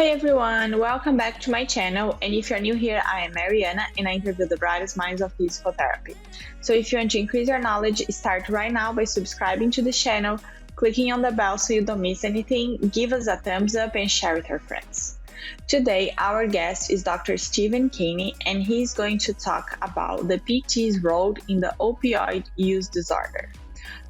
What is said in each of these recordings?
Hey everyone, welcome back to my channel. And if you're new here, I am Mariana and I interview the brightest minds of physical therapy. So if you want to increase your knowledge, start right now by subscribing to the channel, clicking on the bell so you don't miss anything, give us a thumbs up and share with your friends. Today, our guest is Dr. Stephen Kinney, and he's going to talk about the PT's role in the opioid use disorder.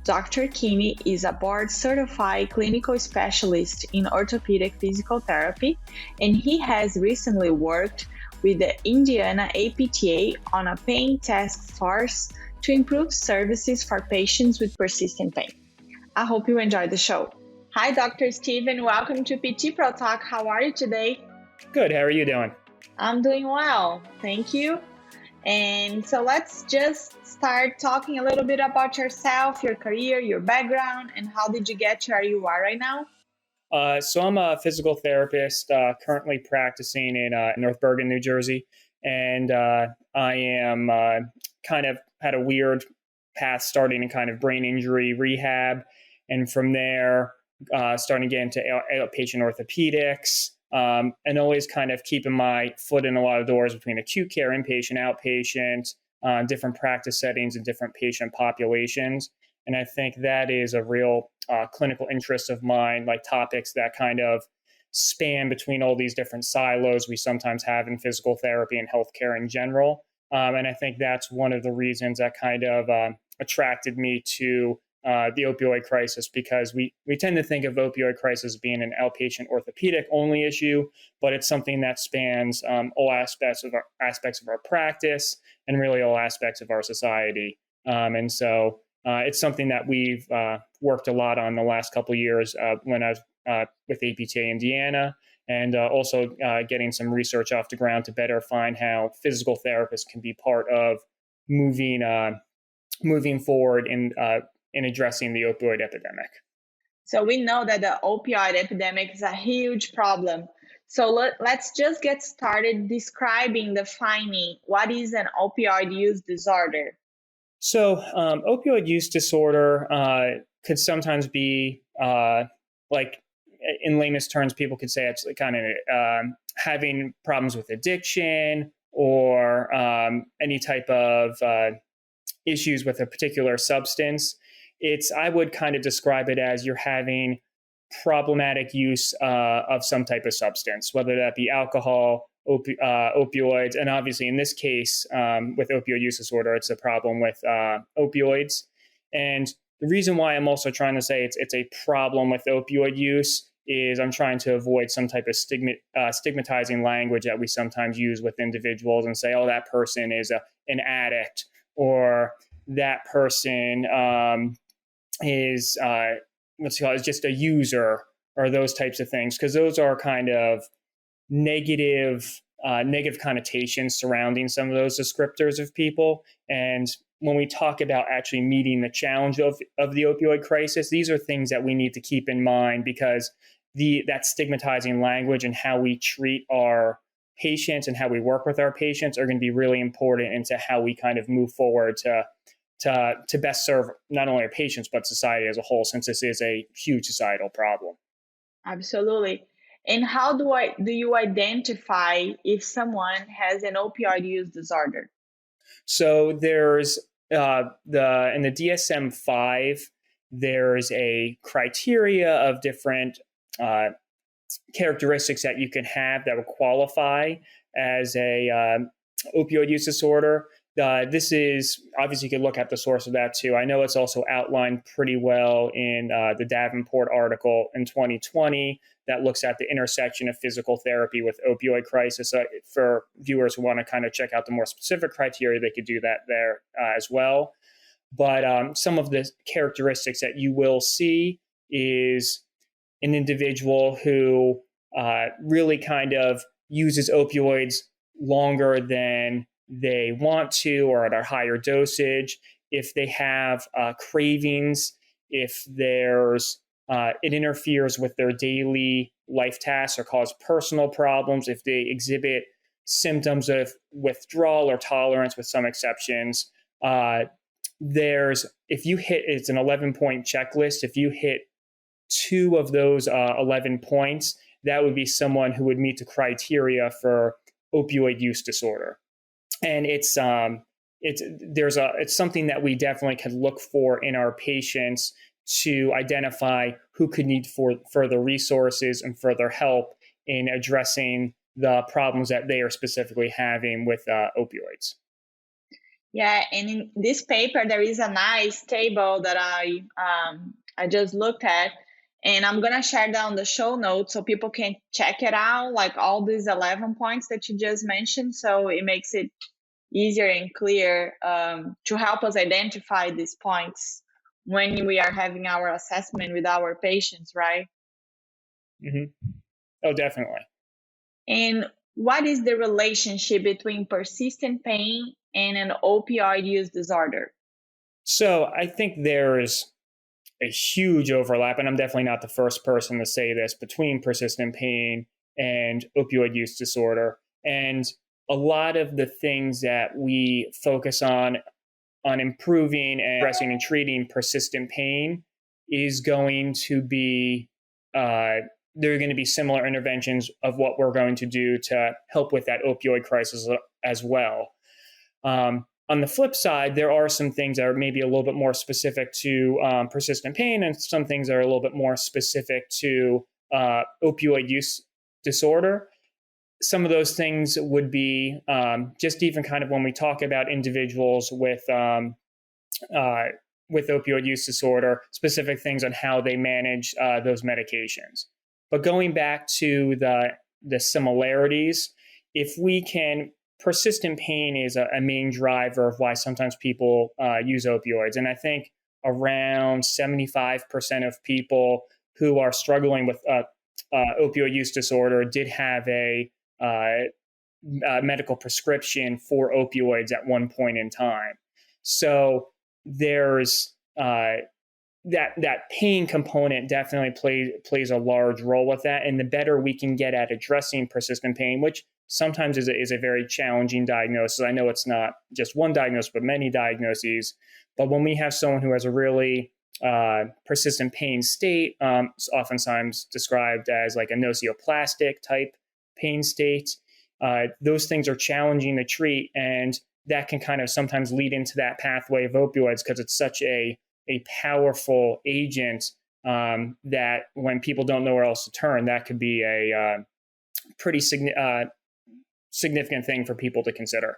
Dr. Kinney is a board-certified clinical specialist in orthopedic physical therapy, and he has recently worked with the Indiana APTA on a pain task force to improve services for patients with persistent pain. I hope you enjoyed the show. Hi, Dr. Stephen. Welcome to PT Pro Talk. How are you today? Good. How are you doing? I'm doing well. Thank you. And so let's just start talking a little bit about yourself, your career, your background, and how did you get to where you are right now? So I'm a physical therapist currently practicing in North Bergen, New Jersey. And I am kind of had a weird path starting in kind of brain injury rehab. And from there, starting to get into outpatient orthopedics. And always kind of keeping my foot in a lot of doors between acute care, inpatient, outpatient, different practice settings and different patient populations. And I think that is a real clinical interest of mine, like topics that kind of span between all these different silos we sometimes have in physical therapy and healthcare in general. And I think that's one of the reasons that kind of attracted me to the opioid crisis, because we tend to think of opioid crisis being an outpatient orthopedic only issue, but it's something that spans all aspects of our practice and really all aspects of our society. And so it's something that we've worked a lot on the last couple of years when I was with APTA Indiana, and also getting some research off the ground to better find how physical therapists can be part of moving forward in addressing the opioid epidemic. So we know that the opioid epidemic is a huge problem. So let's just get started defining what is an opioid use disorder. So opioid use disorder could sometimes be like, in layman's terms, people could say it's kind of having problems with addiction or any type of issues with a particular substance. I would kind of describe it as you're having problematic use of some type of substance, whether that be alcohol, opioids, and obviously in this case, with opioid use disorder, it's a problem with opioids. And the reason why I'm also trying to say it's a problem with opioid use is I'm trying to avoid some type of stigmatizing language that we sometimes use with individuals and say, oh, that person is an addict, or that person is just a user, or those types of things, because those are kind of negative connotations surrounding some of those descriptors of people. And when we talk about actually meeting the challenge of the opioid crisis, these are things that we need to keep in mind, because that stigmatizing language and how we treat our patients and how we work with our patients are going to be really important into how we kind of move forward to best serve not only our patients, but society as a whole, since this is a huge societal problem. Absolutely. And how do you identify if someone has an opioid use disorder? So there's in the DSM-5, there's a criteria of different characteristics that you can have that would qualify as a opioid use disorder. This is, obviously you could look at the source of that too. I know it's also outlined pretty well in the Davenport article in 2020 that looks at the intersection of physical therapy with opioid crisis. For viewers who want to kind of check out the more specific criteria, they could do that there as well. But some of the characteristics that you will see is an individual who really kind of uses opioids longer than they want to, or at a higher dosage, if they have cravings, if there's it interferes with their daily life tasks or cause personal problems, if they exhibit symptoms of withdrawal or tolerance with some exceptions. It's an 11-point checklist. If you hit 2 of those 11 points, that would be someone who would meet the criteria for opioid use disorder. And it's something that we definitely could look for in our patients to identify who could need for further resources and further help in addressing the problems that they are specifically having with opioids. Yeah, and in this paper, there is a nice table that I just looked at, and I'm going to share that on the show notes so people can check it out, like all these 11 points that you just mentioned. So it makes it easier and clear to help us identify these points when we are having our assessment with our patients, right? Mm-hmm. Oh, definitely. And what is the relationship between persistent pain and an opioid use disorder? So I think there's a huge overlap, and I'm definitely not the first person to say this, between persistent pain and opioid use disorder. And a lot of the things that we focus on improving and addressing and treating persistent pain is going to be, there are going to be similar interventions of what we're going to do to help with that opioid crisis as well. On the flip side, there are some things that are maybe a little bit more specific to persistent pain, and some things that are a little bit more specific to opioid use disorder. Some of those things would be just even kind of when we talk about individuals with opioid use disorder, specific things on how they manage those medications. But going back to the similarities, if we can, persistent pain is a main driver of why sometimes people use opioids. And I think around 75% of people who are struggling with opioid use disorder did have a medical prescription for opioids at one point in time. So there's that pain component definitely plays a large role with that. And the better we can get at addressing persistent pain, which sometimes is a very challenging diagnosis. I know it's not just one diagnosis, but many diagnoses. But when we have someone who has a really persistent pain state, oftentimes described as like a nocioplastic type pain state, those things are challenging to treat. And that can kind of sometimes lead into that pathway of opioids because it's such a powerful agent that when people don't know where else to turn, that could be a pretty significant thing for people to consider.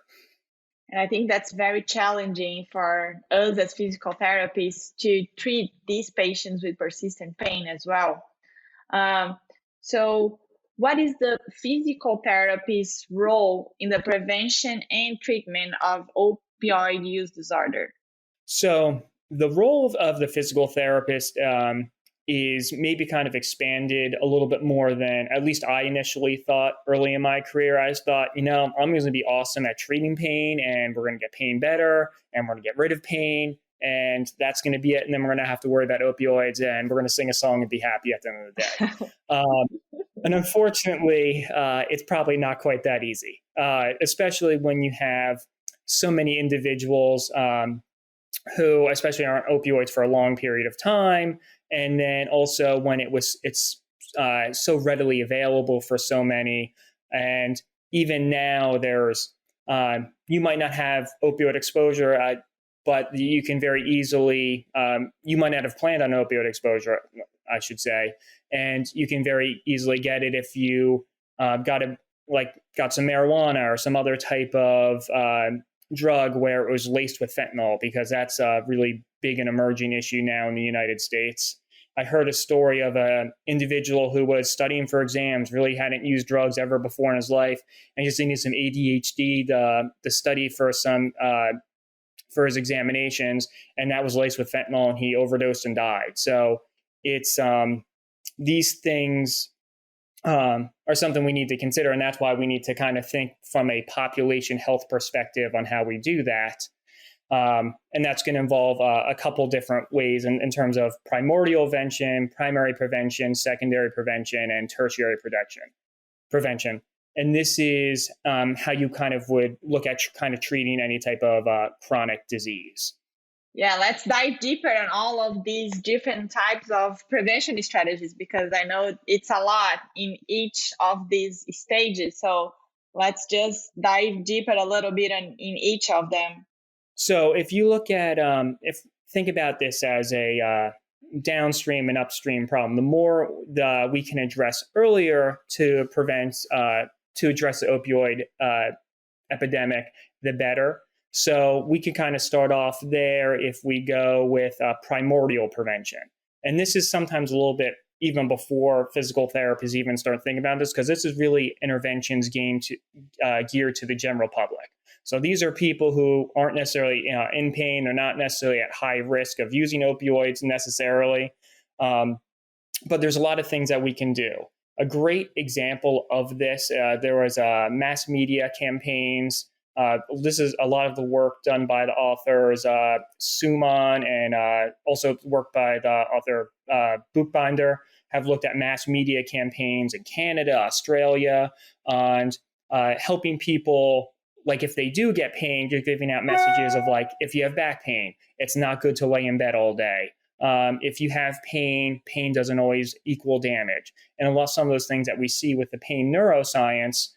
And I think that's very challenging for us as physical therapists to treat these patients with persistent pain as well. So what is the physical therapist's role in the prevention and treatment of opioid use disorder? So the role of the physical therapist is maybe kind of expanded a little bit more than at least I initially thought early in my career. I just thought, I'm going to be awesome at treating pain, and we're going to get pain better, and we're going to get rid of pain, and that's going to be it. And then we're going to have to worry about opioids, and we're going to sing a song and be happy at the end of the day. And unfortunately, it's probably not quite that easy, especially when you have so many individuals who especially are on opioids for a long period of time. And then also when it's so readily available for so many. And even now there's, you might not have opioid exposure, but you can very easily, you might not have planned on opioid exposure, I should say. And you can very easily get it if you got some marijuana or some other type of drug where it was laced with fentanyl, because that's a really big and emerging issue now in the United States. I heard a story of an individual who was studying for exams, really hadn't used drugs ever before in his life, and just needed some ADHD to study for for his examinations, and that was laced with fentanyl, and he overdosed and died. So it's these things are something we need to consider, and that's why we need to kind of think from a population health perspective on how we do that. And that's going to involve a couple different ways in terms of primordial prevention, primary prevention, secondary prevention, and tertiary prevention. And this is how you kind of would look at kind of treating any type of chronic disease. Yeah, let's dive deeper on all of these different types of prevention strategies because I know it's a lot in each of these stages. So let's just dive deeper a little bit in each of them. So if you look at, if think about this as a downstream and upstream problem, the more we can address earlier to prevent, to address the opioid epidemic, the better. So we could kind of start off there if we go with primordial prevention. And this is sometimes a little bit even before physical therapists even start thinking about this, because this is really interventions geared to the general public. So these are people who aren't necessarily in pain. They're not necessarily at high risk of using opioids necessarily. But there's a lot of things that we can do. A great example of this, there was mass media campaigns. This is a lot of the work done by the authors Suman and also work by the author Buchbinder have looked at mass media campaigns in Canada, Australia, and helping people, like if they do get pain, you're giving out messages of like, if you have back pain, it's not good to lay in bed all day. If you have pain, pain doesn't always equal damage. And a lot of some of those things that we see with the pain neuroscience,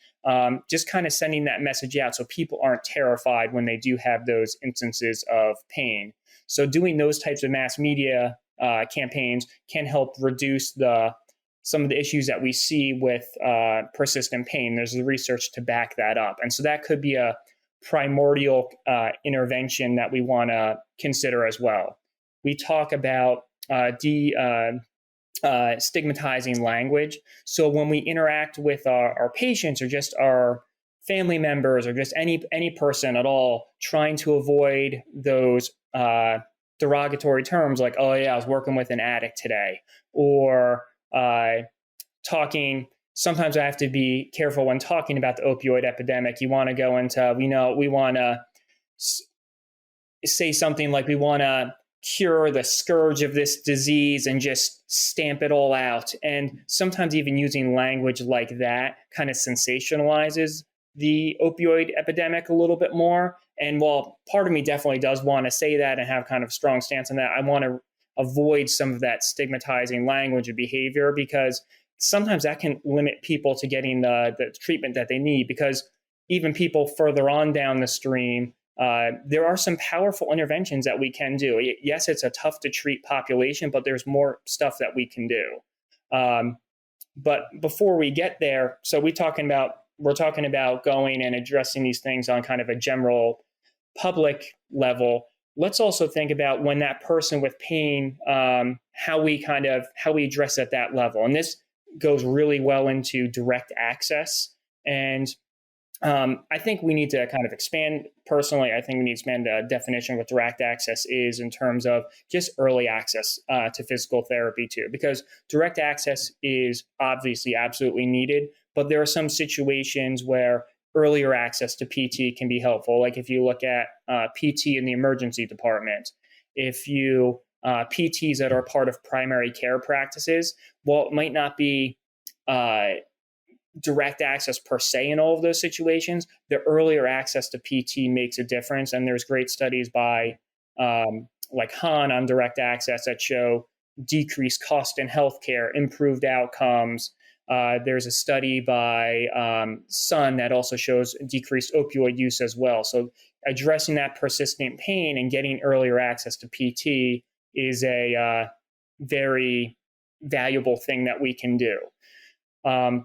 just kind of sending that message out so people aren't terrified when they do have those instances of pain. So doing those types of mass media campaigns can help reduce some of the issues that we see with persistent pain. There's the research to back that up. And so that could be a primordial intervention that we want to consider as well. We talk about stigmatizing language. So when we interact with our patients or just our family members or just any person at all, trying to avoid those derogatory terms like, oh yeah, I was working with an addict today, or talking. Sometimes I have to be careful when talking about the opioid epidemic. You want to go into, we want to say something like, we want to cure the scourge of this disease and just stamp it all out. And sometimes even using language like that kind of sensationalizes the opioid epidemic a little bit more. And while part of me definitely does want to say that and have kind of strong stance on that, I want to avoid some of that stigmatizing language and behavior, because sometimes that can limit people to getting the treatment that they need. Because even people further on down the stream, there are some powerful interventions that we can do. Yes, it's a tough to treat population, but there's more stuff that we can do. But before we get there, so we're talking about going and addressing these things on kind of a general public level. Let's also think about when that person with pain, how we address at that level. And this goes really well into direct access. And I think we need to kind of expand, personally, I think we need to expand the definition of what direct access is in terms of just early access to physical therapy too, because direct access is obviously absolutely needed, but there are some situations where earlier access to PT can be helpful. Like if you look at PT in the emergency department, if you PTs that are part of primary care practices, while it might not be direct access per se in all of those situations, the earlier access to PT makes a difference. And there's great studies by like Han on direct access that show decreased cost in healthcare, improved outcomes. There's a study by Sun that also shows decreased opioid use as well. So addressing that persistent pain and getting earlier access to PT is a very valuable thing that we can do.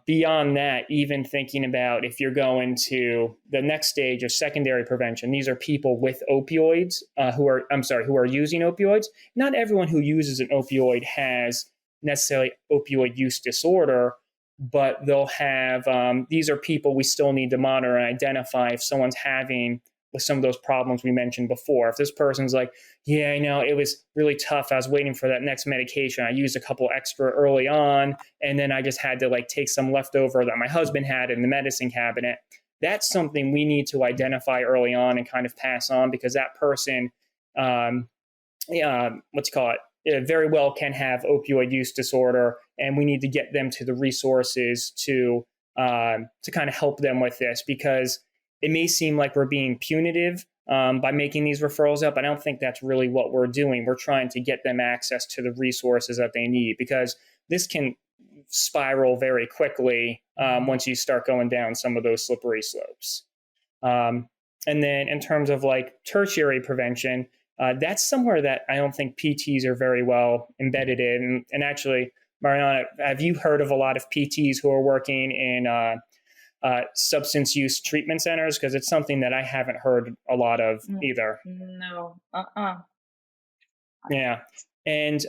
Beyond that, even thinking about if you're going to the next stage of secondary prevention, these are people with opioids who are using opioids. Not everyone who uses an opioid has necessarily opioid use disorder, but they'll have, these are people we still need to monitor and identify if someone's having with some of those problems we mentioned before. If this person's like, yeah, it was really tough. I was waiting for that next medication. I used a couple extra early on, and then I just had to take some leftover that my husband had in the medicine cabinet. That's something we need to identify early on and kind of pass on, because that person, very well can have opioid use disorder, and we need to get them to the resources to kind of help them with this, because it may seem like we're being punitive, by making these referrals up. I don't think that's really what we're doing. We're trying to get them access to the resources that they need, because this can spiral very quickly once you start going down some of those slippery slopes. And then in terms of like tertiary prevention, that's somewhere that I don't think PTs are very well embedded in. And actually, Mariana, have you heard of a lot of PTs who are working in substance use treatment centers? Because it's something that I haven't heard a lot of either. No. Yeah. And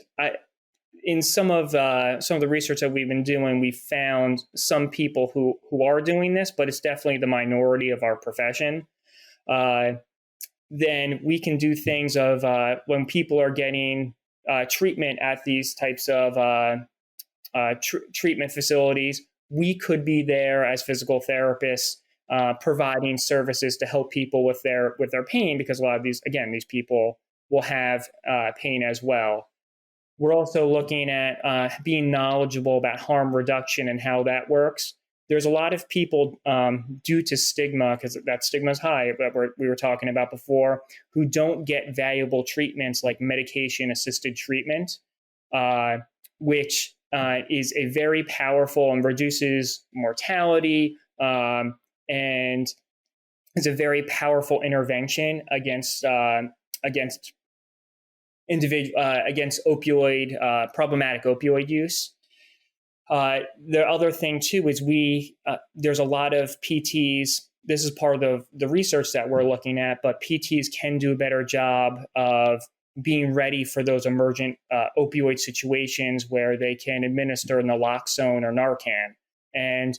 in some of the research that we've been doing, we found some people who are doing this, but it's definitely the minority of our profession. Then we can do things of when people are getting treatment at these types of treatment facilities, we could be there as physical therapists, providing services to help people with their pain, because a lot of these people will have pain as well. We're also looking at being knowledgeable about harm reduction and how that works. There's a lot of people, due to stigma, because that stigma is high, that we were talking about before, who don't get valuable treatments like medication-assisted treatment, which is a very powerful and reduces mortality, and is a very powerful intervention against problematic opioid use. The other thing too is there's a lot of PTs. This is part of the research that we're looking at, but PTs can do a better job of being ready for those emergent opioid situations where they can administer naloxone or Narcan. And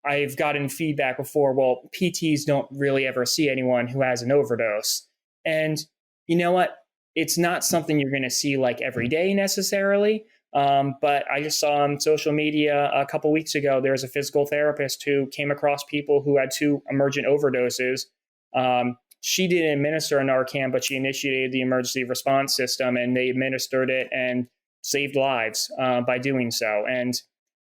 I've gotten feedback before, well, PTs don't really ever see anyone who has an overdose. And you know what? It's not something you're going to see like every day necessarily. But I just saw on social media a couple weeks ago, there's a physical therapist who came across people who had 2 emergent overdoses. She didn't administer a Narcan, but she initiated the emergency response system, and they administered it and saved lives by doing so. And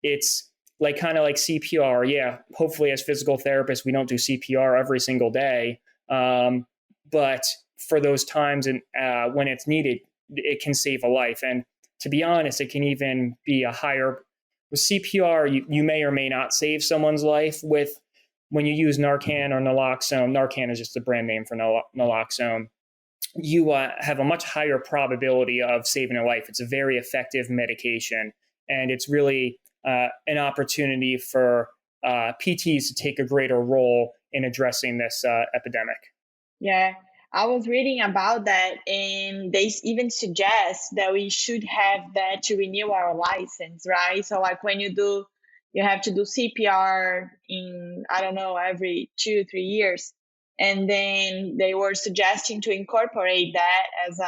it's like kind of like CPR. Yeah, hopefully as physical therapists, we don't do CPR every single day. But for those times and when it's needed, it can save a life. And to be honest, it can even be a higher with CPR. You may or may not save someone's life. When you use Narcan or naloxone, Narcan is just the brand name for naloxone, you have a much higher probability of saving a life. It's a very effective medication, and it's really an opportunity for PTs to take a greater role in addressing this epidemic. Yeah, I was reading about that, and they even suggest that we should have that to renew our license, right? So like when you have to do CPR in, I don't know, every 2 or 3 years. And then they were suggesting to incorporate that as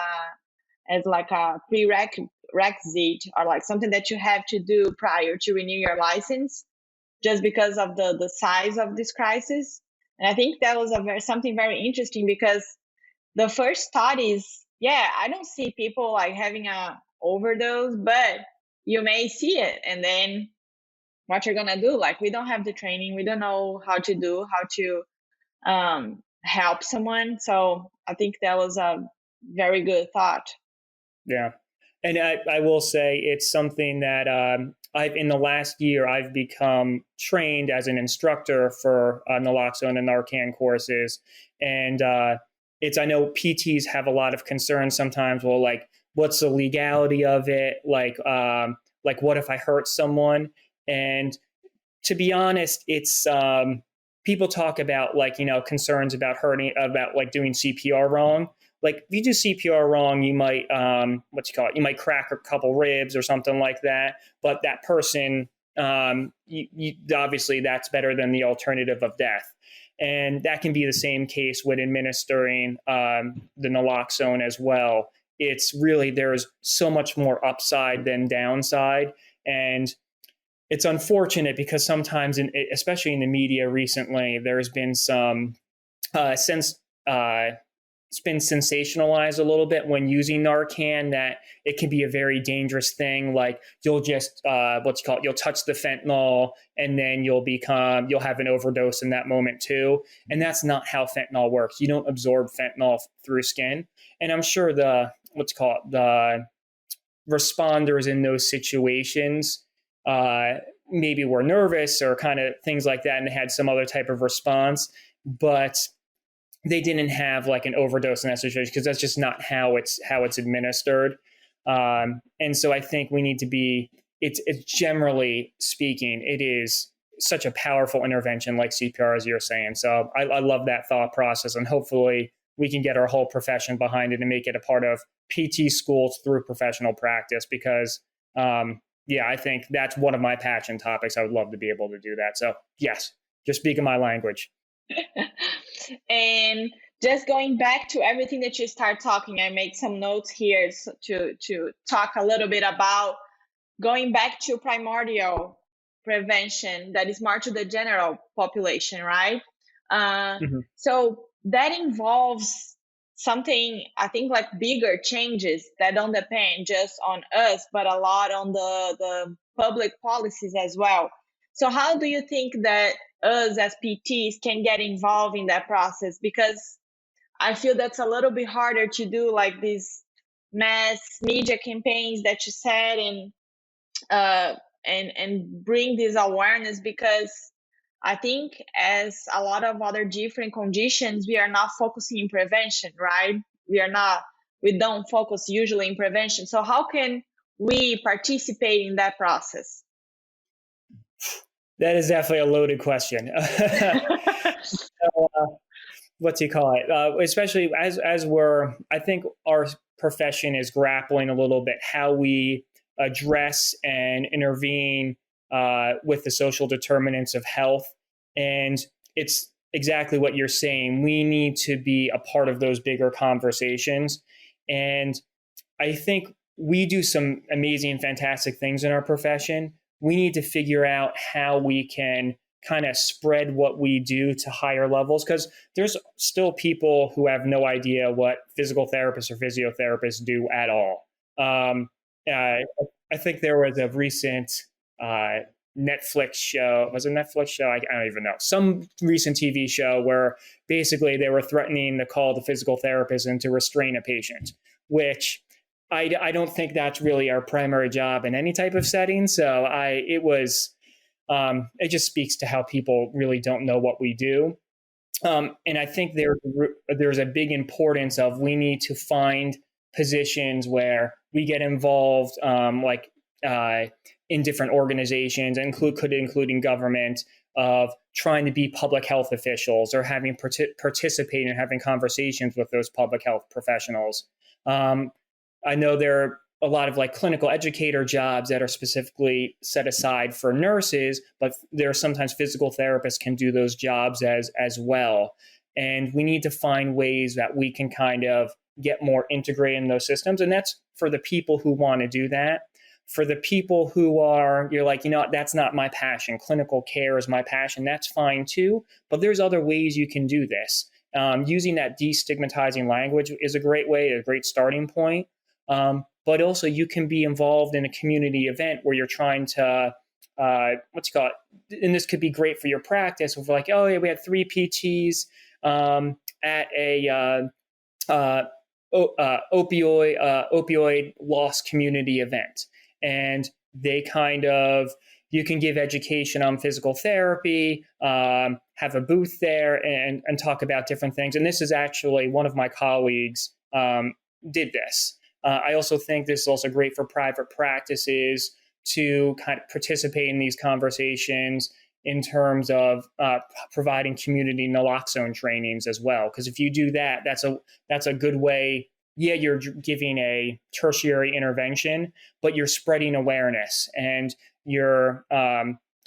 like a prerequisite, or like something that you have to do prior to renew your license, just because of the size of this crisis. And I think that was something very interesting, because the first thought is, I don't see people like having a overdose, but you may see it. And then what you're going to do, like, we don't have the training. We don't know how to help someone. So I think that was a very good thought. Yeah. And I will say it's something that in the last year, I've become trained as an instructor for naloxone and Narcan courses. And I know PTs have a lot of concerns sometimes. Well, like, what's the legality of it? Like what if I hurt someone? And to be honest, it's people talk about concerns about like doing CPR wrong. Like if you do CPR wrong, you might you might crack a couple ribs or something like that. But that person, you obviously that's better than the alternative of death. And that can be the same case when administering the naloxone as well. It's really, there's so much more upside than downside. And it's unfortunate because sometimes, especially in the media recently, there's been some it's been sensationalized a little bit when using Narcan, that it can be a very dangerous thing. Like you'll just, you'll touch the fentanyl and then you'll have an overdose in that moment too. And that's not how fentanyl works. You don't absorb fentanyl through skin. And I'm sure the responders in those situations maybe were nervous or kind of things like that, and they had some other type of response, but they didn't have like an overdose in that situation, because that's just not how it's administered. And so I think we need to be, it's generally speaking, it is such a powerful intervention like CPR, as you're saying. So I love that thought process, and hopefully we can get our whole profession behind it and make it a part of PT schools through professional practice, because I think that's one of my passion topics. I would love to be able to do that. So yes, just speaking my language. And just going back to everything that you start talking, I made some notes here to talk a little bit about going back to primordial prevention that is more to the general population, right? So that involves something, I think, like bigger changes that don't depend just on us, but a lot on the public policies as well. So how do you think that us as PTs can get involved in that process? Because I feel that's a little bit harder to do, like these mass media campaigns that you said, and bring this awareness, because I think as a lot of other different conditions, we are not focusing in prevention, right? We don't focus usually in prevention. So how can we participate in that process? That is definitely a loaded question. Especially as I think our profession is grappling a little bit how we address and intervene with the social determinants of health. And it's exactly what you're saying. We need to be a part of those bigger conversations. And I think we do some amazing, fantastic things in our profession. We need to figure out how we can kind of spread what we do to higher levels, because there's still people who have no idea what physical therapists or physiotherapists do at all. I think there was a recent Netflix show. Was it a Netflix show? I don't even know. Some recent TV show where basically they were threatening to call the physical therapist and to restrain a patient, which I don't think that's really our primary job in any type of setting. So it just speaks to how people really don't know what we do. And I think there's a big importance of, we need to find positions where we get involved, in different organizations, including government, of trying to be public health officials or participate in having conversations with those public health professionals. I know there are a lot of like clinical educator jobs that are specifically set aside for nurses, but there are sometimes physical therapists can do those jobs as well. And we need to find ways that we can kind of get more integrated in those systems. And that's for the people who want to do that. For the people who you're like, that's not my passion. Clinical care is my passion. That's fine too. But there's other ways you can do this. Using that destigmatizing language is a great way, a great starting point. But also you can be involved in a community event where you're trying to, and this could be great for your practice. If we're like, oh yeah, we had 3 PTs at a opioid loss community event. And they you can give education on physical therapy, have a booth there and talk about different things. And this is actually one of my colleagues did this. I also think this is also great for private practices to kind of participate in these conversations in terms of providing community naloxone trainings as well. Because if you do that, that's a good way. Yeah, you're giving a tertiary intervention, but you're spreading awareness and you're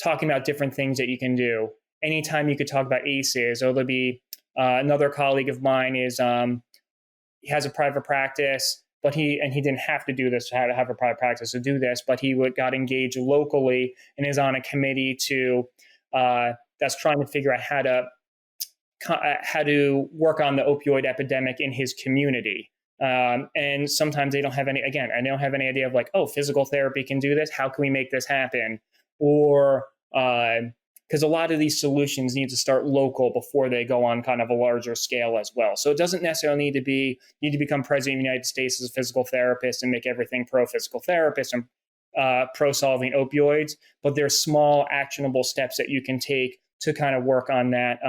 talking about different things that you can do. Anytime you could talk about ACEs, or there'll be another colleague of mine he has a private practice, but he didn't have to do this, to have a private practice to do this, but he got engaged locally and is on a committee that's trying to figure out how to how to work on the opioid epidemic in his community. And sometimes they don't have any, again, I don't have any idea of like, oh, physical therapy can do this. How can we make this happen? Or, because a lot of these solutions need to start local before they go on kind of a larger scale as well. So it doesn't necessarily need to become president of the United States as a physical therapist and make everything pro physical therapist and pro solving opioids, but there's small actionable steps that you can take to kind of work on that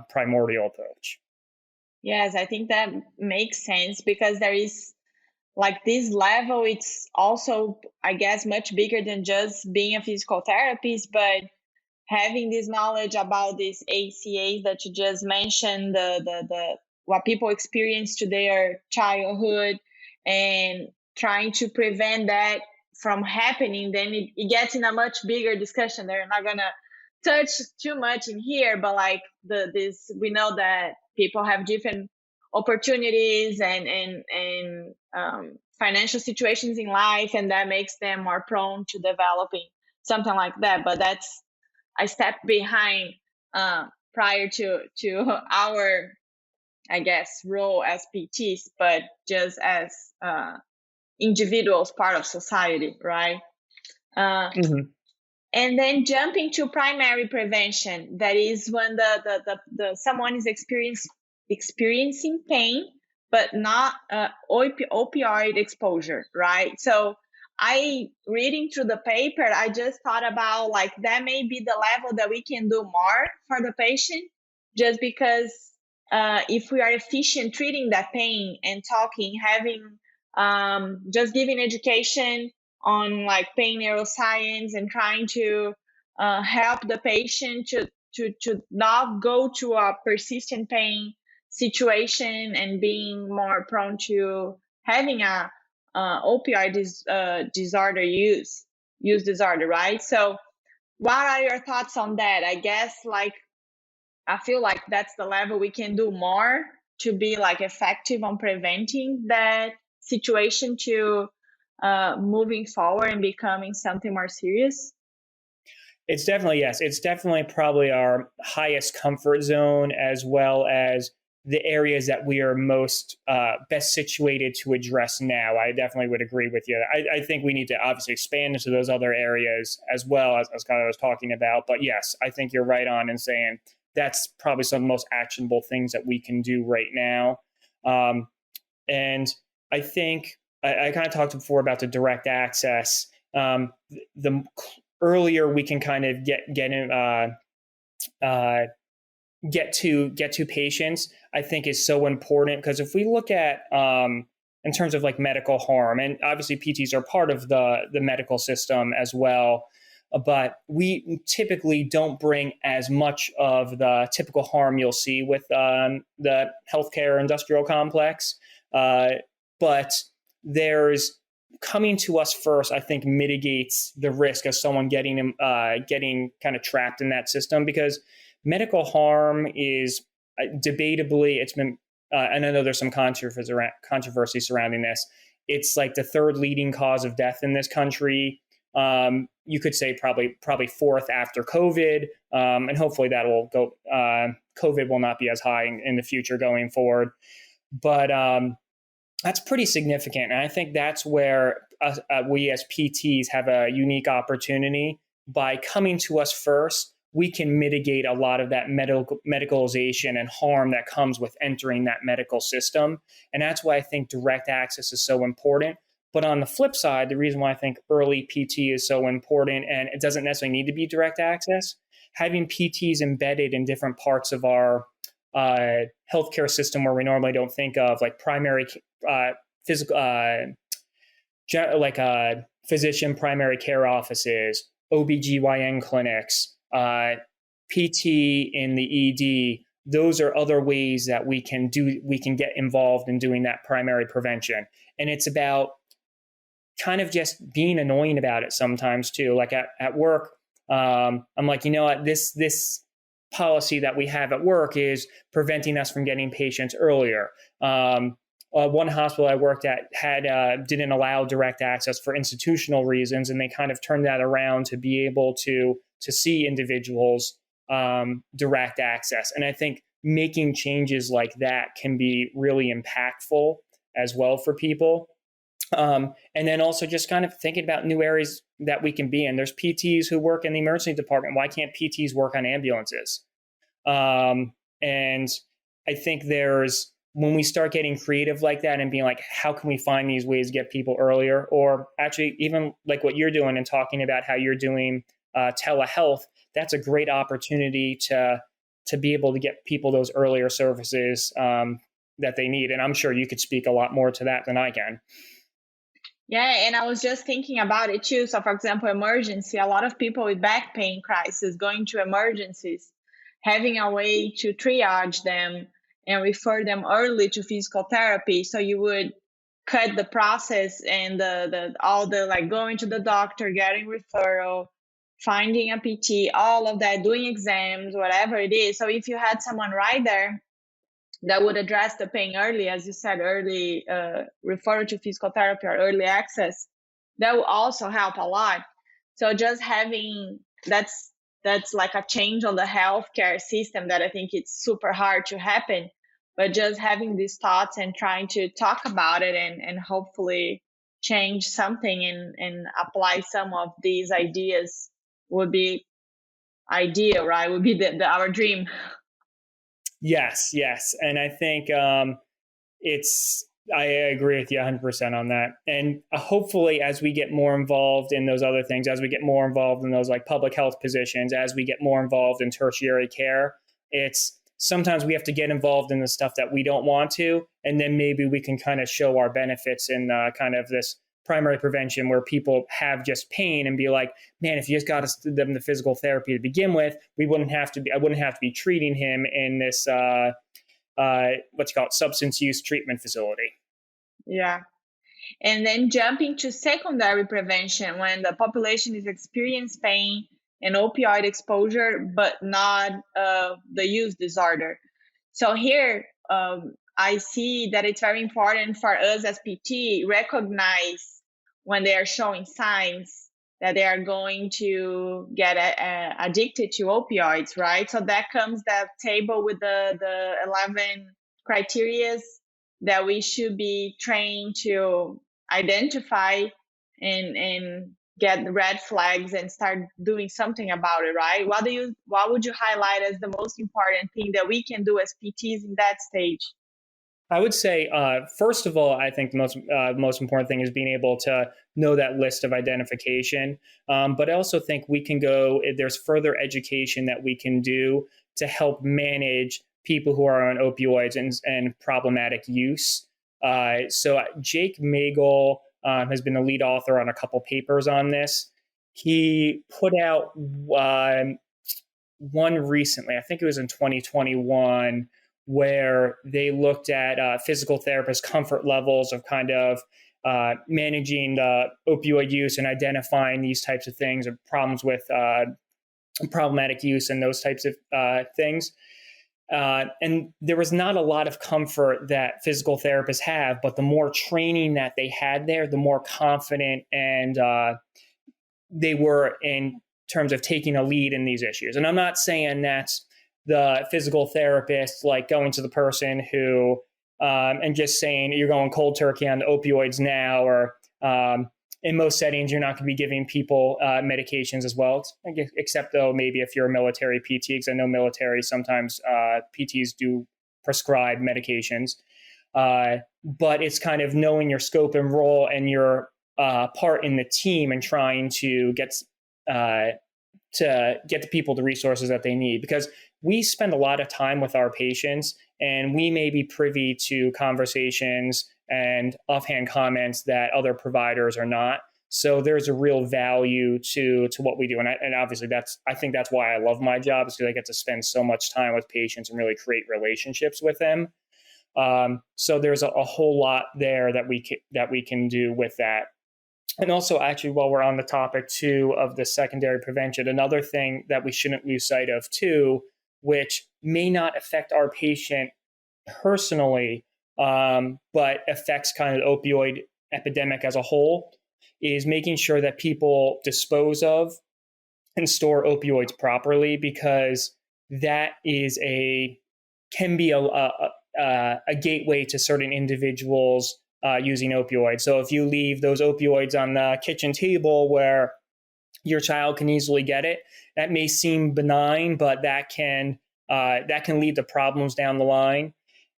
primordial approach. Yes, I think that makes sense because there is like this level, it's also, I guess, much bigger than just being a physical therapist, but having this knowledge about these ACAs that you just mentioned, the what people experience to their childhood and trying to prevent that from happening, then it gets in a much bigger discussion. They're not gonna touch too much in here, but like we know that people have different opportunities and financial situations in life, and that makes them more prone to developing something like that. But that's a step behind prior to our, I guess, role as PTs, but just as individuals, part of society, right? Mm-hmm. And then jumping to primary prevention, that is when the someone is experiencing pain, but not opioid exposure, right? So reading through the paper, I just thought about like that may be the level that we can do more for the patient, just because if we are efficient treating that pain and talking, having just giving education on like pain neuroscience and trying to help the patient to not go to a persistent pain situation and being more prone to having a opioid disorder use disorder, right? So what are your thoughts on that? I guess like I feel like that's the level we can do more to be like effective on preventing that situation to moving forward and becoming something more serious. It's definitely, yes. It's definitely probably our highest comfort zone, as well as the areas that we are most best situated to address now. I definitely would agree with you. I think we need to obviously expand into those other areas as well, as kind of I was talking about. But yes, I think you're right on in saying that's probably some of the most actionable things that we can do right now. And I think I kind of talked before about the direct access. The earlier we can kind of get to patients, I think is so important, because if we look at in terms of like medical harm, and obviously PTs are part of the medical system as well, but we typically don't bring as much of the typical harm you'll see with the healthcare industrial complex. But there's coming to us first, I think, mitigates the risk of someone getting kind of trapped in that system, because medical harm is debatably, it's been, and I know there's some controversy surrounding this. It's like the third leading cause of death in this country. You could say probably fourth after COVID, and hopefully that will go. COVID will not be as high in the future going forward, but that's pretty significant. And I think that's where we as PTs have a unique opportunity. By coming to us first, we can mitigate a lot of that medicalization and harm that comes with entering that medical system. And that's why I think direct access is so important. But on the flip side, the reason why I think early PT is so important, and it doesn't necessarily need to be direct access, having PTs embedded in different parts of our healthcare system where we normally don't think of, like primary physical, physician primary care offices, OBGYN clinics, PT in the ED. Those are other ways that we can get involved in doing that primary prevention. And it's about kind of just being annoying about it sometimes too. Like at work, I'm like, you know what, this policy that we have at work is preventing us from getting patients earlier. One hospital I worked at didn't allow direct access for institutional reasons, and they kind of turned that around to be able to see individuals direct access. And I think making changes like that can be really impactful as well for people. And then also just kind of thinking about new areas that we can be in. There's PTs who work in the emergency department. Why can't PTs work on ambulances? And I think when we start getting creative like that and being like, how can we find these ways to get people earlier? Or actually even like what you're doing and talking about how you're doing telehealth, that's a great opportunity to be able to get people those earlier services that they need. And I'm sure you could speak a lot more to that than I can. Yeah, and I was just thinking about it too. So, for example, emergency, a lot of people with back pain crisis going to emergencies, having a way to triage them and refer them early to physical therapy. So you would cut the process and all the like going to the doctor, getting referral, finding a PT, all of that, doing exams, whatever it is. So if you had someone right there that would address the pain early, as you said, early referral to physical therapy or early access, that will also help a lot. So just having that's like a change on the healthcare system that I think it's super hard to happen. But just having these thoughts and trying to talk about it and hopefully change something and apply some of these ideas would be ideal, right? Would be our dream. Yes. And I think I agree with you 100% on that. And hopefully as we get more involved in those other things, as we get more involved in those like public health positions, as we get more involved in tertiary care, it's sometimes we have to get involved in the stuff that we don't want to. And then maybe we can kind of show our benefits in kind of this primary prevention where people have just pain and be like, man, if you just got them the physical therapy to begin with, I wouldn't have to be treating him in this, substance use treatment facility. Yeah. And then jumping to secondary prevention when the population is experiencing pain and opioid exposure, but not the use disorder. So here, I see that it's very important for us as PT recognize when they are showing signs that they are going to get addicted to opioids, right? So that comes that table with the 11 criterias that we should be trained to identify and get the red flags and start doing something about it, right? What would you highlight as the most important thing that we can do as PTs in that stage? I would say, first of all, I think the most important thing is being able to know that list of identification. But I also think there's further education that we can do to help manage people who are on opioids and problematic use. So Jake Magel has been the lead author on a couple papers on this. He put out one recently, I think it was in 2021, where they looked at physical therapist comfort levels of kind of managing the opioid use and identifying these types of things or problems with problematic use and those types of things. And there was not a lot of comfort that physical therapists have, but the more training that they had there, the more confident and they were in terms of taking a lead in these issues. And I'm not saying that's the physical therapist, like going to the person who and just saying you're going cold turkey on the opioids now, or in most settings, you're not going to be giving people medications as well, except though maybe if you're a military PT, because I know military sometimes PTs do prescribe medications. But it's kind of knowing your scope and role and your part in the team and trying to get the people the resources that they need, because we spend a lot of time with our patients and we may be privy to conversations and offhand comments that other providers are not. So there's a real value to what we do. And obviously I think that's why I love my job, is because I get to spend so much time with patients and really create relationships with them. So there's a whole lot there that we can do with that. And also, actually, while we're on the topic too of the secondary prevention, another thing that we shouldn't lose sight of too, which may not affect our patient personally, but affects kind of the opioid epidemic as a whole, is making sure that people dispose of and store opioids properly, because that is a can be a gateway to certain individuals using opioids. So if you leave those opioids on the kitchen table where your child can easily get it, that may seem benign, but that can lead to problems down the line.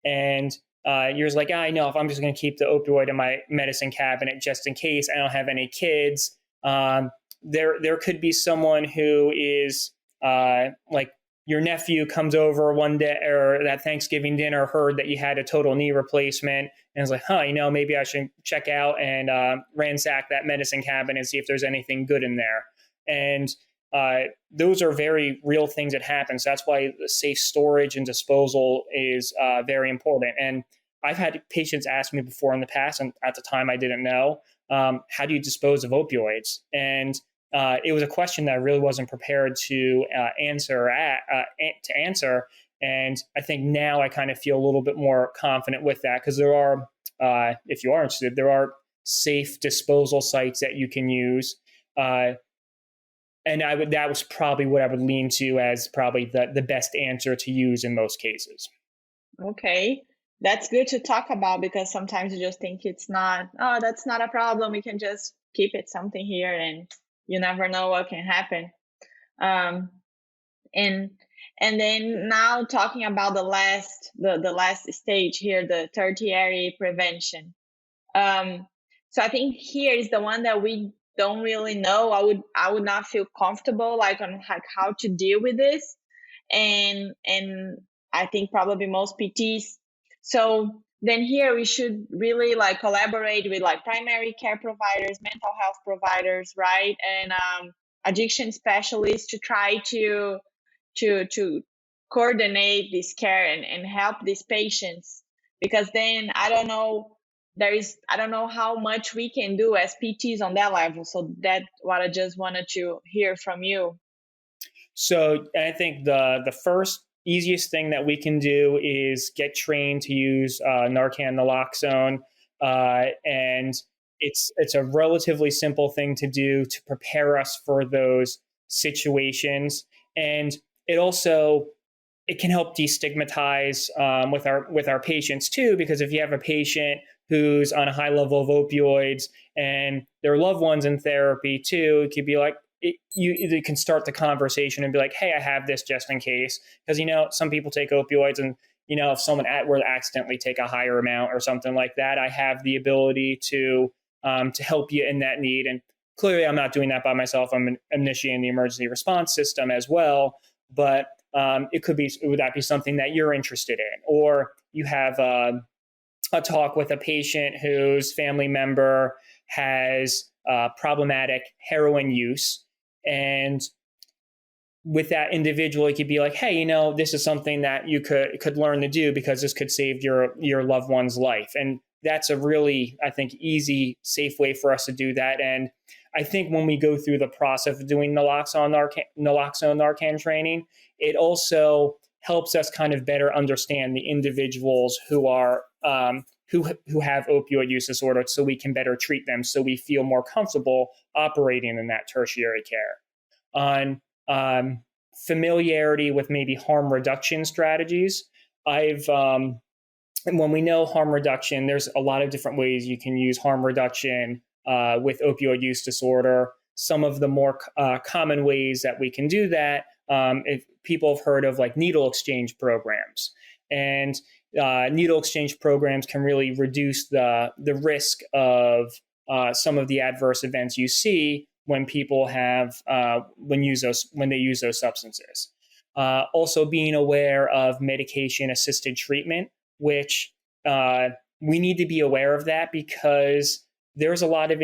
And you're just like, I know if I'm just going to keep the opioid in my medicine cabinet just in case I don't have any kids. There could be someone who is like your nephew comes over one day or that Thanksgiving dinner, heard that you had a total knee replacement, and is like, maybe I should check out and ransack that medicine cabinet and see if there's anything good in there. And those are very real things that happen. So that's why the safe storage and disposal is very important. And I've had patients ask me before in the past, and at the time I didn't know, how do you dispose of opioids? And it was a question that I really wasn't prepared to answer. And I think now I kind of feel a little bit more confident with that, because there are, if you are interested, there are safe disposal sites that you can use. And that was probably what I would lean to as probably the best answer to use in most cases. Okay. That's good to talk about, because sometimes you just think that's not a problem. We can just keep it something here, and you never know what can happen. And then now talking about the last stage here, the tertiary prevention. So I think here is the one that we don't really know. I would not feel comfortable on how to deal with this, and I think probably most PTs. So then here we should really collaborate with primary care providers, mental health providers, right, and addiction specialists to try to coordinate this care and help these patients. Because then I don't know how much we can do as PTs on that level. So that's what I just wanted to hear from you. So I think the first easiest thing that we can do is get trained to use Narcan naloxone, and it's a relatively simple thing to do to prepare us for those situations, and it can help destigmatize with our patients too, because if you have a patient who's on a high level of opioids and their loved ones in therapy too, it could be like, you can start the conversation and be like, hey, I have this just in case. Because, some people take opioids, and, if someone were to accidentally take a higher amount or something like that, I have the ability to help you in that need. And clearly I'm not doing that by myself. I'm initiating the emergency response system as well. But would that be something that you're interested in? Or you have a talk with a patient whose family member has problematic heroin use. And with that individual, it could be like, hey, this is something that you could learn to do, because this could save your loved one's life. And that's a really, I think, easy, safe way for us to do that. And I think when we go through the process of doing naloxone Narcan training, it also helps us kind of better understand the individuals who are who have opioid use disorder, so we can better treat them, so we feel more comfortable operating in that tertiary care. On familiarity with maybe harm reduction strategies, when we know harm reduction, there's a lot of different ways you can use harm reduction with opioid use disorder. Some of the more common ways that we can do that, if people have heard of needle exchange programs. And needle exchange programs can really reduce the risk of some of the adverse events you see when people have when they use those substances. Also, being aware of medication-assisted treatment, which we need to be aware of that, because there's a lot of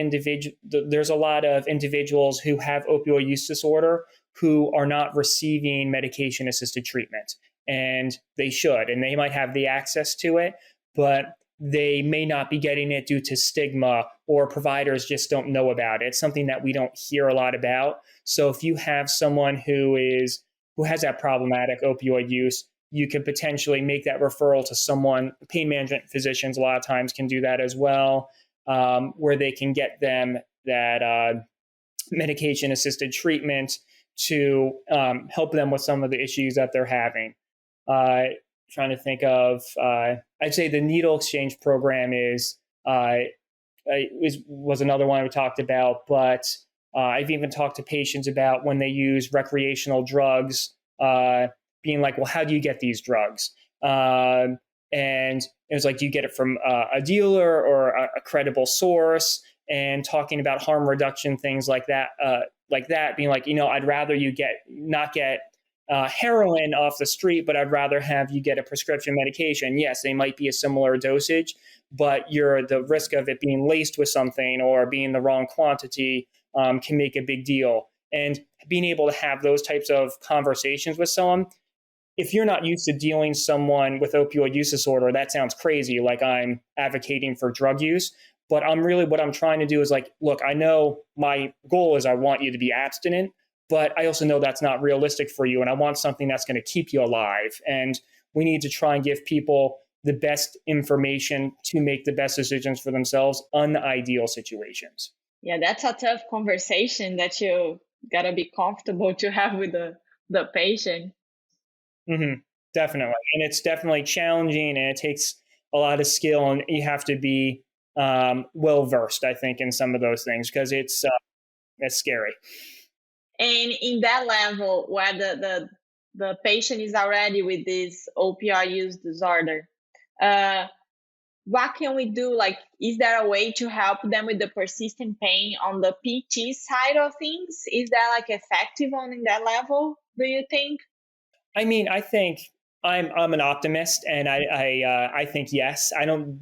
individuals who have opioid use disorder who are not receiving medication-assisted treatment. And they should, and they might have the access to it, but they may not be getting it due to stigma, or providers just don't know about it. It's something that we don't hear a lot about. So if you have someone who has that problematic opioid use, you could potentially make that referral to someone. Pain management physicians a lot of times can do that as well, where they can get them that medication-assisted treatment to help them with some of the issues that they're having. trying to think of, I'd say the needle exchange program was another one we talked about, but I've even talked to patients about when they use recreational drugs, being like, well, how do you get these drugs? And it was like, do you get it from a dealer or a credible source? And talking about harm reduction, things like that, being like, I'd rather you not get heroin off the street, but I'd rather have you get a prescription medication. Yes, they might be a similar dosage, but the risk of it being laced with something or being the wrong quantity can make a big deal. And being able to have those types of conversations with someone, if you're not used to dealing someone with opioid use disorder, that sounds crazy, like I'm advocating for drug use. But what I'm trying to do is like, look, I know my goal is I want you to be abstinent, but I also know that's not realistic for you. And I want something that's going to keep you alive. And we need to try and give people the best information to make the best decisions for themselves on the ideal situations. Yeah, that's a tough conversation that you got to be comfortable to have with the patient. Mm-hmm. Definitely. And it's definitely challenging, and it takes a lot of skill, and you have to be well-versed, I think, in some of those things, because it's scary. And in that level where the patient is already with this opioid use disorder, what can we do? Like, is there a way to help them with the persistent pain on the PT side of things? Is that like effective in that level, do you think? I mean, I think I'm an optimist, and I think yes.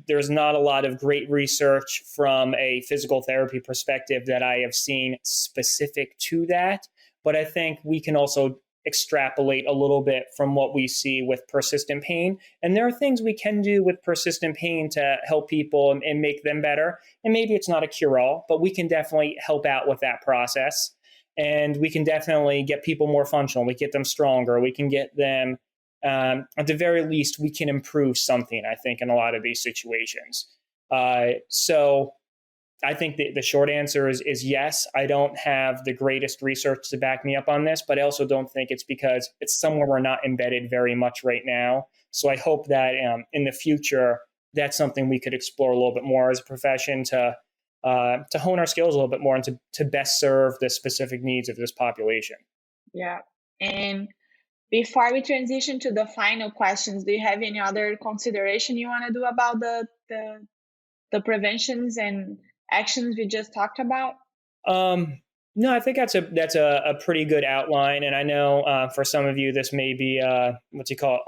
There's not a lot of great research from a physical therapy perspective that I have seen specific to that, but I think we can also extrapolate a little bit from what we see with persistent pain. And there are things we can do with persistent pain to help people and make them better. And maybe it's not a cure-all, but we can definitely help out with that process. And we can definitely get people more functional. We get them stronger. We can get them, at the very least, we can improve something, I think, in a lot of these situations. So I think the short answer is yes. I don't have the greatest research to back me up on this, but I also don't think it's because it's somewhere we're not embedded very much right now. So I hope that in the future, that's something we could explore a little bit more as a profession to hone our skills a little bit more and to best serve the specific needs of this population. Yeah. And before we transition to the final questions, do you have any other consideration you want to do about the preventions and actions we just talked about? No, I think that's a pretty good outline. And I know for some of you, this may be a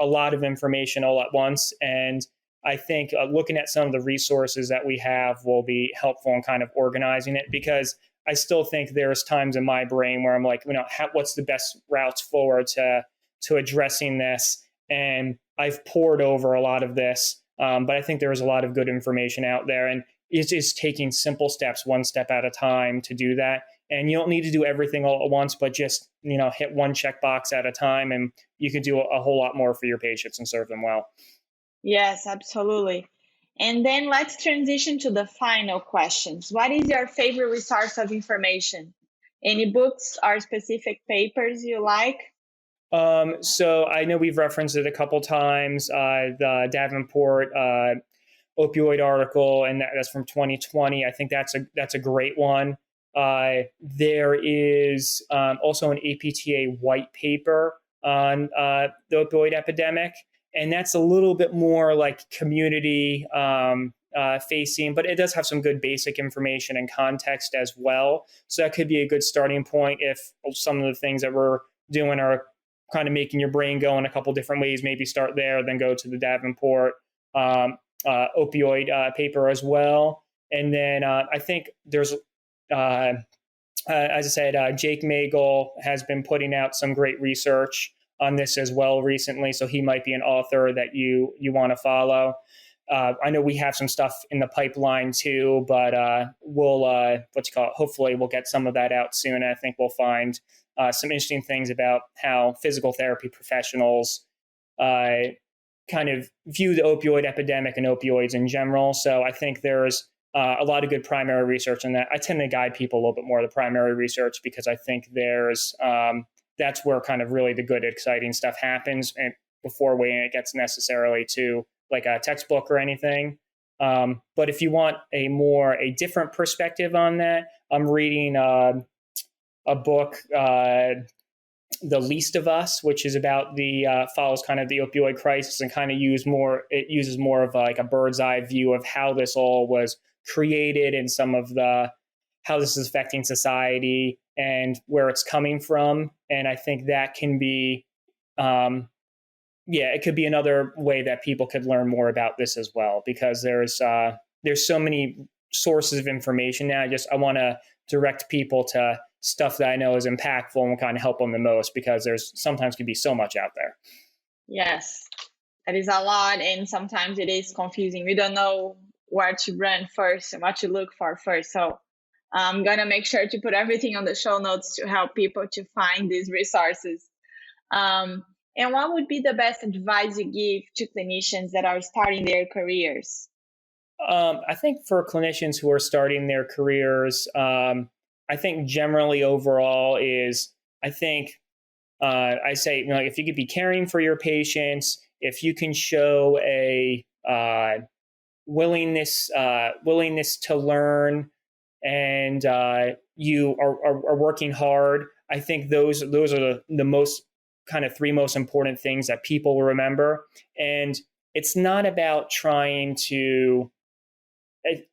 lot of information all at once. And I think looking at some of the resources that we have will be helpful in kind of organizing it, because I still think there's times in my brain where I'm like, what's the best routes forward to addressing this? And I've poured over a lot of this, but I think there's a lot of good information out there, and it's just taking simple steps, one step at a time to do that. And you don't need to do everything all at once, but just, hit one checkbox at a time, and you can do a whole lot more for your patients and serve them well. Yes, absolutely. And then let's transition to the final questions. What is your favorite resource of information? Any books or specific papers you like? So I know we've referenced it a couple times, the Davenport opioid article, and that's from 2020. I think that's a great one. There is also an APTA white paper on the opioid epidemic, and that's a little bit more like community facing, but it does have some good basic information and context as well. So that could be a good starting point if some of the things that we're doing are kind of making your brain go in a couple different ways. Maybe start there, then go to the Davenport opioid paper as well. And then I think there's, as I said, Jake Magel has been putting out some great research on this as well recently. So he might be an author that you want to follow. I know we have some stuff in the pipeline too, but we'll, hopefully we'll get some of that out soon. I think we'll find some interesting things about how physical therapy professionals kind of view the opioid epidemic and opioids in general. So I think there's a lot of good primary research in that. I tend to guide people a little bit more to the primary research, because I think there's that's where kind of really the good, exciting stuff happens, and before it gets necessarily to like a textbook or anything. But if you want a different perspective on that, I'm reading a book, The Least of Us, which is about follows kind of the opioid crisis and kind of uses more of like a bird's eye view of how this all was created and some of how this is affecting society and where it's coming from. And I think that can be, it could be another way that people could learn more about this as well, because there's so many sources of information now. I want to direct people to stuff that I know is impactful and will kind of help them the most, because there's sometimes can be so much out there. Yes, that is a lot. And sometimes it is confusing. We don't know where to run first and what to look for first. So I'm going to make sure to put everything on the show notes to help people to find these resources. And what would be the best advice you give to clinicians that are starting their careers? I think for clinicians who are starting their careers, I think generally overall is, I think I say, if you could be caring for your patients, if you can show a willingness to learn, and you are working hard, I think those are the most kind of three most important things that people will remember. And it's not about trying to,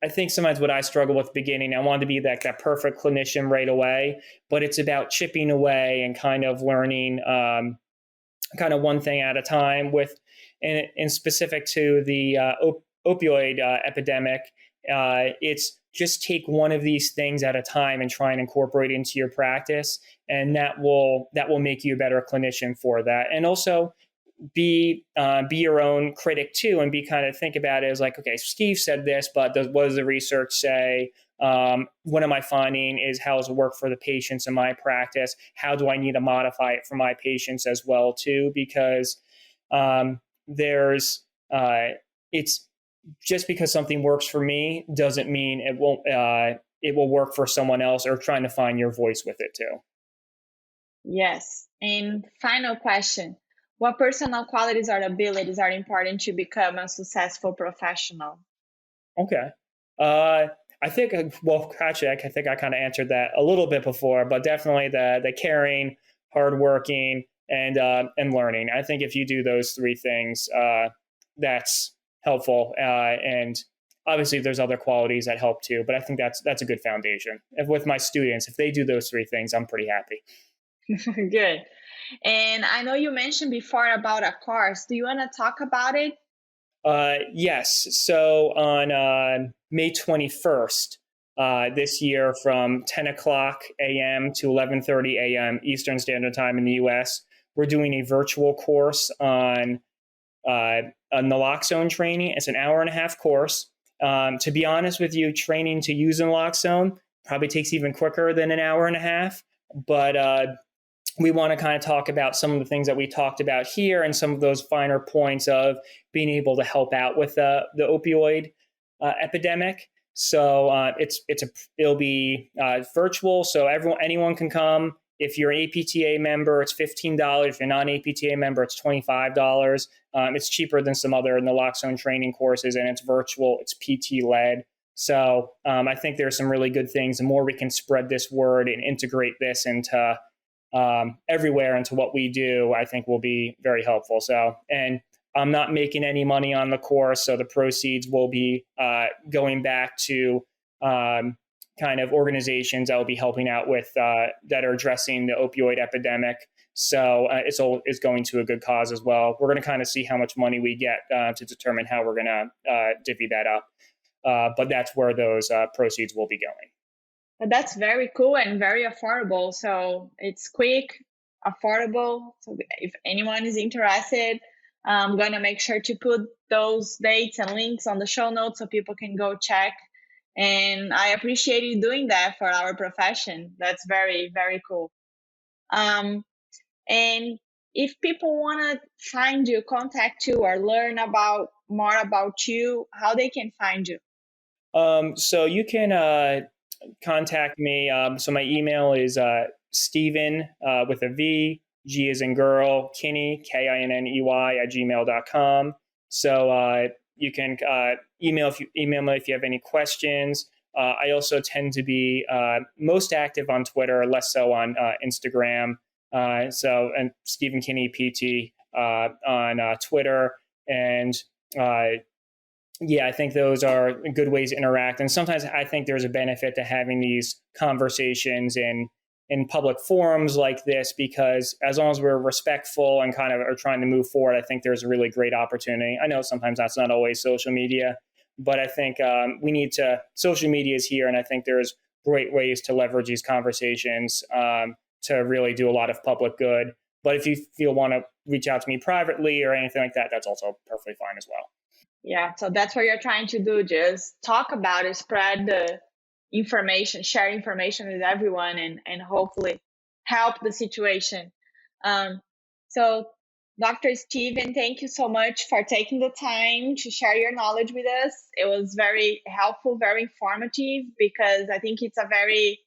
I think sometimes what I struggle with at the beginning, I wanted to be that perfect clinician right away, but it's about chipping away and kind of learning kind of one thing at a time and specific to the opioid epidemic. It's just take one of these things at a time and try and incorporate it into your practice. And that will make you a better clinician for that. And also be your own critic too, and think about it as like, okay, Steve said this, but what does the research say? What am I finding is how does it work for the patients in my practice? How do I need to modify it for my patients as well too? Because it's just because something works for me doesn't mean it will work for someone else, or trying to find your voice with it too. Yes. And final question. What personal qualities or abilities are important to become a successful professional? Okay. I think, actually, I think I kind of answered that a little bit before, but definitely the caring, hardworking, and learning. I think if you do those three things, that's helpful. And obviously there's other qualities that help too, but I think that's a good foundation. With my students, if they do those three things, I'm pretty happy. Good. And I know you mentioned before about a course. Do you want to talk about it? Yes. So on May 21st this year, from 10 o'clock a.m. to 11:30 a.m. Eastern Standard Time in the U.S., we're doing a virtual course on a naloxone training. It's an hour-and-a-half course. To be honest with you, training to use naloxone probably takes even quicker than an hour and a half. But we want to kind of talk about some of the things that we talked about here and some of those finer points of being able to help out with the opioid epidemic. So it'll be virtual, so anyone can come. If you're an APTA member, it's $15. If you're not an APTA member, it's $25. It's cheaper than some other naloxone training courses, and it's virtual. It's PT-led. So I think there's some really good things. The more we can spread this word and integrate this into everywhere into what we do, I think will be very helpful. So, and I'm not making any money on the course, so the proceeds will be going back to kind of organizations that will be helping out with that are addressing the opioid epidemic. So it's going to a good cause as well. We're going to kind of see how much money we get to determine how we're going to divvy that up. But that's where those proceeds will be going. But that's very cool and very affordable. So it's quick, affordable. So if anyone is interested, I'm going to make sure to put those dates and links on the show notes so people can go check. And I appreciate you doing that for our profession. That's very, very cool. And if people want to find you, contact you, or learn more about you, how they can find you? So you can contact me. So my email is Stephen with a V, G as in girl, Kinney, Kinney @gmail.com. So you can email me if you have any questions. I also tend to be most active on Twitter, less so on Instagram. And Stephen Kinney PT on Twitter. And I think those are good ways to interact. And sometimes I think there's a benefit to having these conversations in public forums like this, because as long as we're respectful and kind of are trying to move forward, I think there's a really great opportunity. I know sometimes that's not always social media, but I think social media is here, and I think there's great ways to leverage these conversations to really do a lot of public good. But if you want to reach out to me privately or anything like that, that's also perfectly fine as well. Yeah, so that's what you're trying to do. Just talk about it, spread the information, share information with everyone, and hopefully help the situation. So Dr. Steven, thank you so much for taking the time to share your knowledge with us. It was very helpful, very informative, because I think it's a very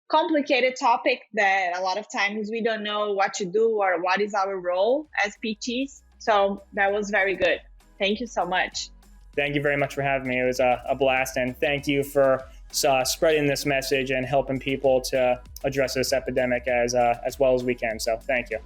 complicated topic that a lot of times we don't know what to do or what is our role as PTs. So that was very good. Thank you so much. Thank you very much for having me. It was a blast, and thank you for spreading this message and helping people to address this epidemic as well as we can. So thank you.